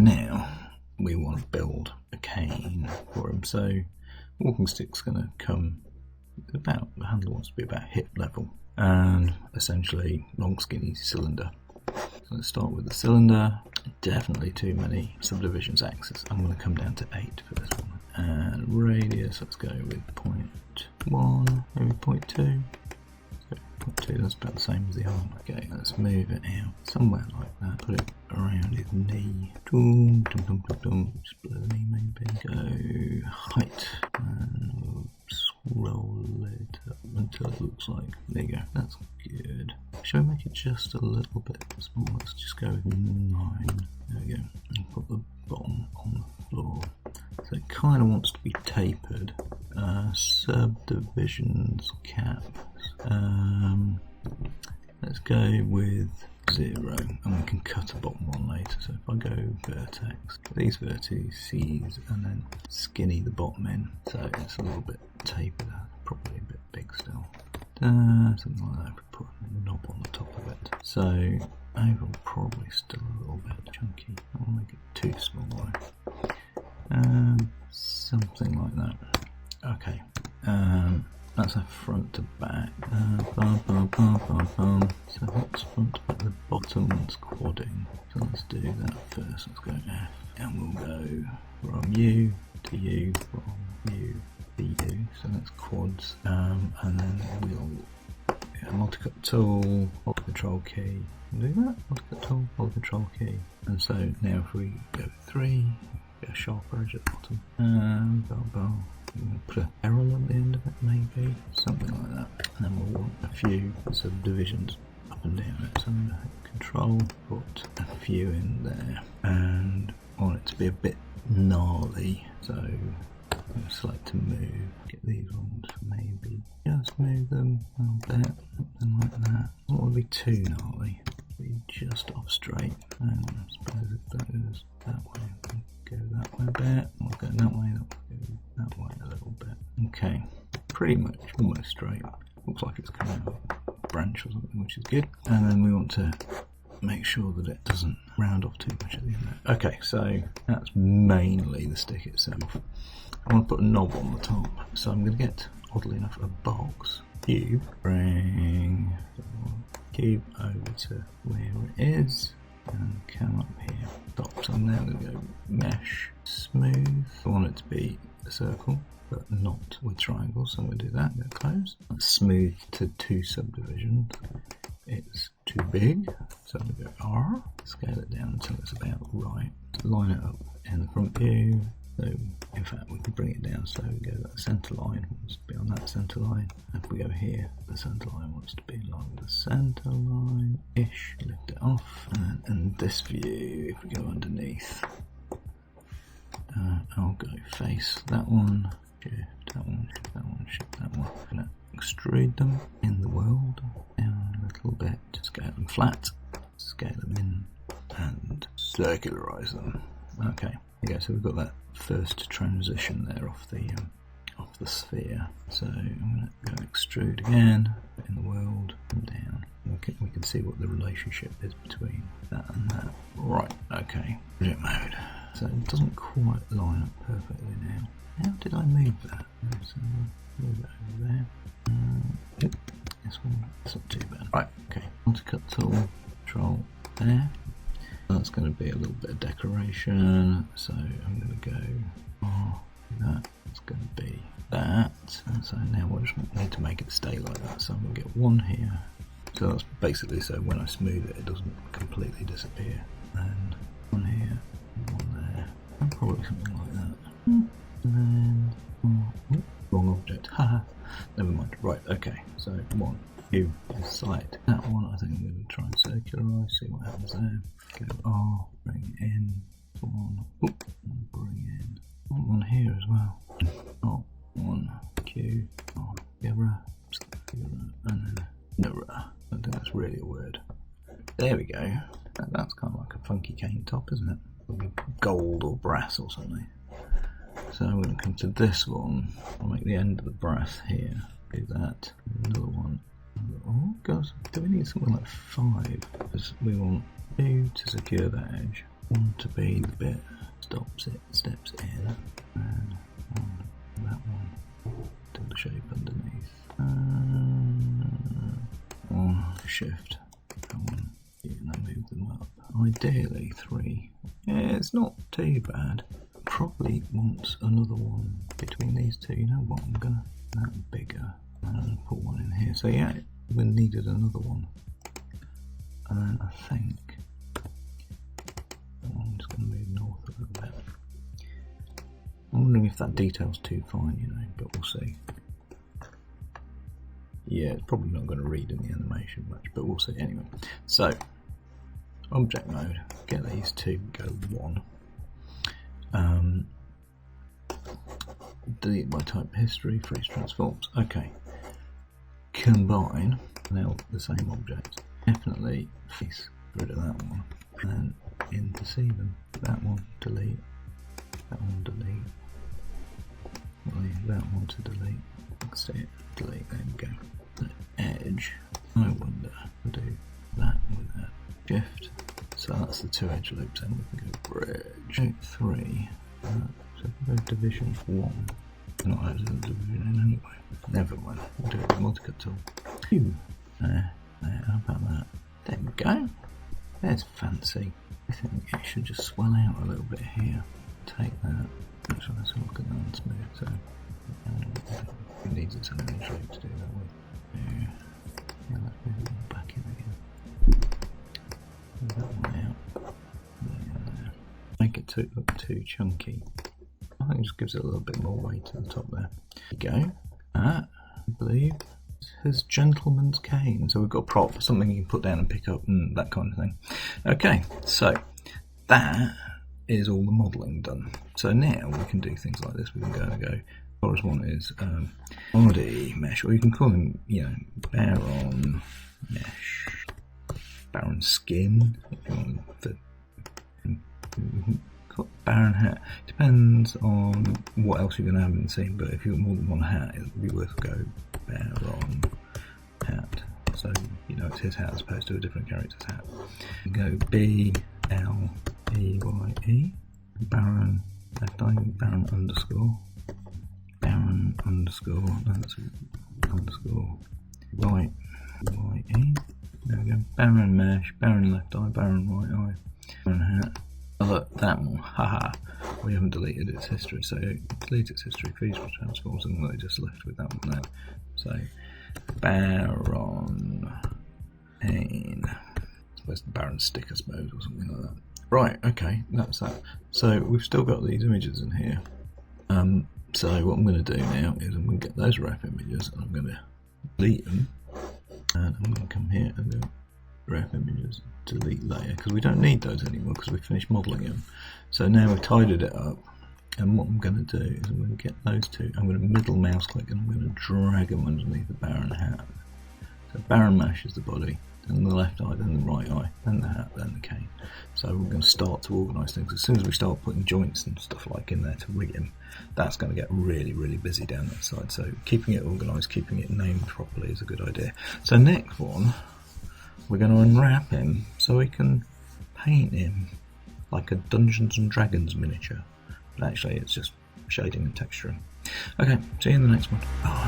now we want to build a cane for him. So walking stick's going to come about, the handle wants to be about hip level, and essentially long skinny cylinder. So let's start with the cylinder. Definitely too many subdivisions axis. I'm going to come down to 8 for this one. And radius, let's go with 0.1, maybe 0.2. 0.2, that's about the same as the arm. Okay, let's move it out somewhere like that. Put it around his knee. Just below the knee maybe. Go height. And we'll scroll it up until it looks like, there you go, that's good. Shall we make it just a little bit small? Let's just go with 9. There we go. And put the bottom on the floor. So it kind of wants to be tapered. Subdivisions cap. Let's go with 0, and we can cut a bottom one later. So if I go vertex, these vertices, and then skinny the bottom in, so it's a little bit tapered, probably a bit big still. Something like that. If we put a knob on the top of it. So overall, probably still a little bit chunky. I won't make it too small though. Something like that. Okay. That's a front to back. So what's front to back? The bottom one's quadding. So let's do that first. Let's go F. And we'll go from U to U, from U to U. So that's quads. And then we'll multi-cut tool, hold the control key. Do that. Multi-cut tool, hold the control key. And so now if we go 3, get a sharper edge at the bottom. Put a arrow at the end of it, maybe something like that, and then we'll want a few subdivisions up and down it. So I'm going to hit control, put a few in there, and I want it to be a bit gnarly, so I'm going to select to move, get these ones, maybe just move them a little bit, something like that. I don't want to be too gnarly, be just off straight, and I suppose if that goes that way, go that way a bit, we'll go that way, that way a little bit. Okay, pretty much almost straight. Looks like it's coming out of a branch or something, which is good. And then we want to make sure that it doesn't round off too much at the end there. Okay, so that's mainly the stick itself. I want to put a knob on the top, so I'm going to get, oddly enough, a box cube. Bring the cube over to where it is. And come up here, stop. So I'm now going to go mesh smooth. I want it to be a circle, but not with triangles, so I'm going to do that. Go close. Smooth to 2 subdivisions. It's too big, so I'm going to go R. Scale it down until it's about right. Line it up in the front view. So in fact we can bring it down so we go that centre line wants to be on that centre line. If we go here, the centre line wants to be along the centre line-ish. Lift it off, and then in this view, if we go underneath, I'll go face that one, shift that one, shift that one, shift that one. I'm going to extrude them in the world down a little bit, scale them flat, scale them in, and circularise them. Okay. Okay, so we've got that first transition there off the sphere. So I'm going to go extrude again in the world and down. We can see what the relationship is between that and that. Right, okay. Project mode. So it doesn't quite line up perfectly now. How did I move that? So move it over there. Yep, this one. That's not too bad. Right, okay. Multi-cut tool, control there. That's going to be a little bit of decoration, so I'm going to go that. It's going to be that. And so now we just need to make it stay like that. So I'm going to get 1 here. So that's basically so when I smooth it, it doesn't completely disappear. And 1 here, 1 there, and probably something like that. And then wrong object. Haha. Never mind. Right. Okay. So 1. You select that one. I think I'm going to try and circularise, see what happens there. Go R, bring it in, 1, and bring in 1 here as well. Oh, 1, Q, oh, Gira, and then Nira. I don't think that's really a word. There we go. That's kind of like a funky cane top, isn't it? Maybe gold or brass or something. So I'm going to come to this one. I'll make the end of the brass here. Do that. Another one. Oh, gosh, do we need something like 5? Because we want 2 to secure that edge. want to be the bit steps in, and that one to the shape underneath. Shift that one, and then move them up. Ideally 3. Yeah, it's not too bad. Probably want another one between these two. You know what? I'm gonna make that bigger and put one in here. So yeah, we needed another one, and then I think I'm just going to move north a little bit. I'm wondering if that detail's too fine, you know, but we'll see. Yeah, it's probably not going to read in the animation much, but we'll see anyway. So, object mode, get these two, go 1. Delete by type history, freeze transforms. Okay. Combine, now the same object. Definitely face, rid of that one. And intercede them. That one, delete. That one, delete. Leave that one to delete. That's it, delete, there we go. The edge, I wonder, we'll do that with that. Shift, so that's the 2 edge loops, and we can go bridge. 3, so if we go division 1, not as a division in anyway. Never mind, we'll do it with the multicut tool. 2, there, how about that? There we go. There's fancy. I think it should just swell out a little bit here. Take that. Actually, let's look at that and smooth. So it needs its own edge loop to do that with. Yeah, let's move it back in again. Move that one out. There. Make it look too chunky. I think it just gives it a little bit more weight to the top there. There you go. I believe his gentleman's cane. So we've got a prop for something you can put down and pick up and that kind of thing. Okay, so that is all the modelling done. So now we can do things like this. We can go and go. What I want is body mesh, or you can call him, you know, Baron mesh, Baron skin. If you want the Baron hat. Depends on what else you're going to have in the scene. But if you want more than one hat, it would be worth go Baron hat. So you know it's his hat as opposed to a different character's hat. You go BLEYE, Baron left eye, Baron underscore, Baron underscore, that's underscore, right, YE. There we go. Baron mesh, Baron left eye, Baron right eye, Baron hat. Oh look, that one, haha. We haven't deleted its history, so delete its history, freeze transforms, and we're just left with that one now. So Baron Pain. Where's the Baron stick, I suppose, or something like that. Right, okay, that's that. So we've still got these images in here. So what I'm going to do now is I'm going to get those ref images and I'm going to delete them. And I'm going to come here and go ref images, delete layer, because we don't need those anymore because we finished modelling them. So now we've tidied it up. And what I'm going to do is I'm going to get those two, I'm going to middle mouse click and I'm going to drag them underneath the Baron hat. So Baron mesh is the body, then the left eye, then the right eye, then the hat, then the cane. So we're going to start to organise things. As soon as we start putting joints and stuff like in there to rig him, that's going to get really, really busy down that side. So keeping it organised, keeping it named properly is a good idea. So next one, we're going to unwrap him so we can paint him like a Dungeons and Dragons miniature. But actually it's just shading and texturing. Okay, see you in the next one. Bye.